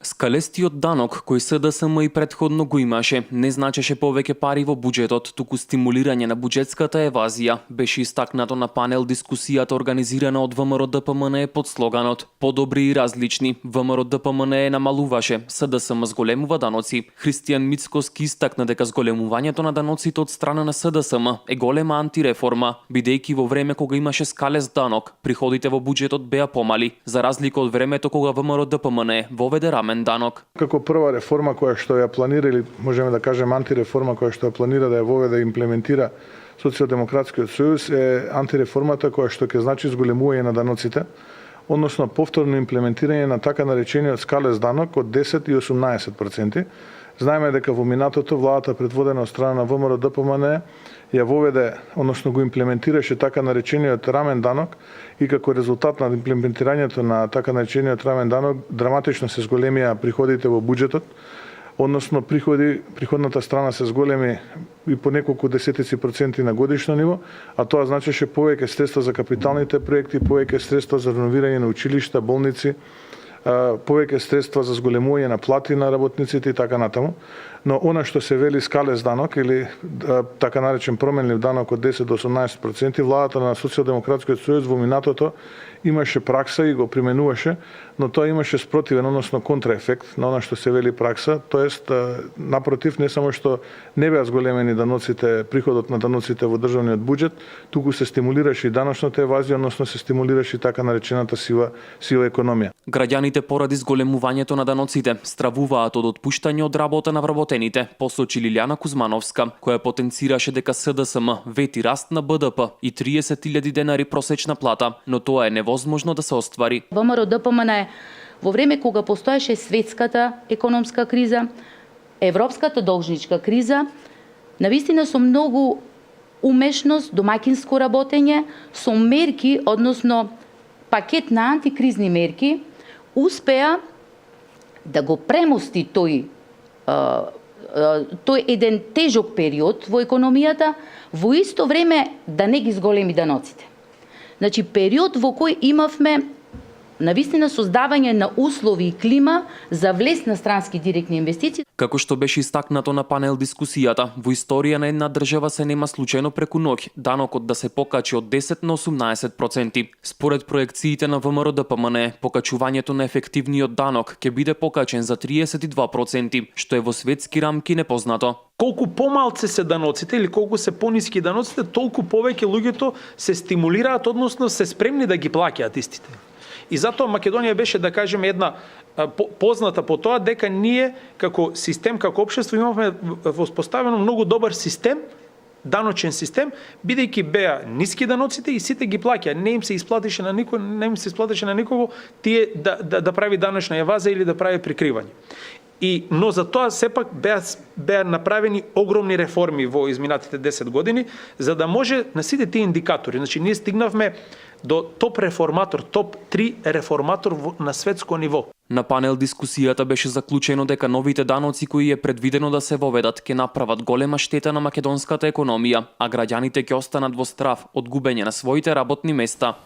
Скалестиот данок кој СДСМ и претходно го имаше не значеше повеќе пари во буџетот, туку стимулирање на буџетската евазија. Беше истакнато на панел дискусијата организирана од ВМРО ДПМН под слоганот "Подобри и различни". ВМРО ДПМН намалуваше, СДСМ зголемува даноци. Христијан Мицкоски истакна дека зголемувањето на даноците од страна на СДСМ е голема антиреформа, бидејќи во време кога имаше скалест данок, приходите во буџетот беа помали, за разлика од времето кога ВМРО ДПМН воведе рамен данок. Како прва реформа која што ја планира, или можеме да кажеме антиреформа која што ја планира да ја воведе и имплементира Социјалдемократскиот сојуз, е антиреформата која што ќе значи зголемување на даноците, односно повторно имплементирање на така наречениот скалест данок од 10 и 18%. Знаеме дека во минатото владата предводена од страна на ВМРО ДПМН ја воведе, односно го имплементираше така наречениот рамен данок и како резултат на имплементирањето на така наречениот рамен данок драматично се зголемија приходите во буџетот, односно приходната страна се зголеми и по неколку десетици проценти на годишно ниво, а тоа значеше повеќе средства за капиталните проекти, повеќе средства за реновирање на училишта, болници, повеќе средства за зголемување на плати на работниците и така натаму. Но она што се вели скалест данок или така наречен променлив данок од 10 до 18%, владата на Социјалдемократскиот сојуз во минатото имаше пракса и го применуваше, но тоа имаше спротивен, односно контраефект на она што се вели пракса, тоест напротив, не само што не беа зголемени даноците, приходот на даноците во државниот буџет, туку се стимулираше и даночната евазија, односно се стимулираше и така наречената сива економија. Граѓаните поради зголемувањето на даноците стравуваат од отпуштање од работа на вработените, посочи Лилјана Кузмановска, која потенцираше дека СДСМ вети раст на БДП и 30.000 денари просечна плата, но тоа е невозможно да се оствари. ВМРО ДПМН во време кога постоеше светската економска криза, европската должничка криза, навистина со многу умешност, домаќинско работење, со мерки, односно пакет на антикризни мерки, успеа да го премости тој еден тежок период во економијата, во исто време да не ги зголеми даноците. Значи, период во кој имавме навистина создавање на услови и клима за влез на странски директни инвестиции. Како што беше истакнато на панел дискусијата, во историја на една држава се нема случајно преку ноќ данокот да се покачи од 10 на 18%. Според проекциите на ВМРО ДПМН, покачувањето на ефективниот данок ќе биде покачен за 32%, што е во светски рамки непознато. Колку помалце се даноците или колку се пониски даноците, толку повеќе луѓето се стимулираат, односно се спремни да ги плаќаат истите. И затоа Македонија беше, да кажеме, една позната по тоа дека ние како систем, како општество имавме воспоставено многу добар систем, даночен систем, бидејќи беа ниски даноците и сите ги плаќа. Не им се исплатеше на никого тие да прави даночна евазија или да прави прикривање. Но за тоа сепак беа направени огромни реформи во изминатите 10 години, за да може на сите тие индикатори. Значи, ние стигнавме до топ реформатор, топ 3 реформатор на светско ниво. На панел дискусијата беше заклучено дека новите даноци кои е предвидено да се воведат ќе направат голема штета на македонската економија, а граѓаните ќе останат во страв од губење на своите работни места.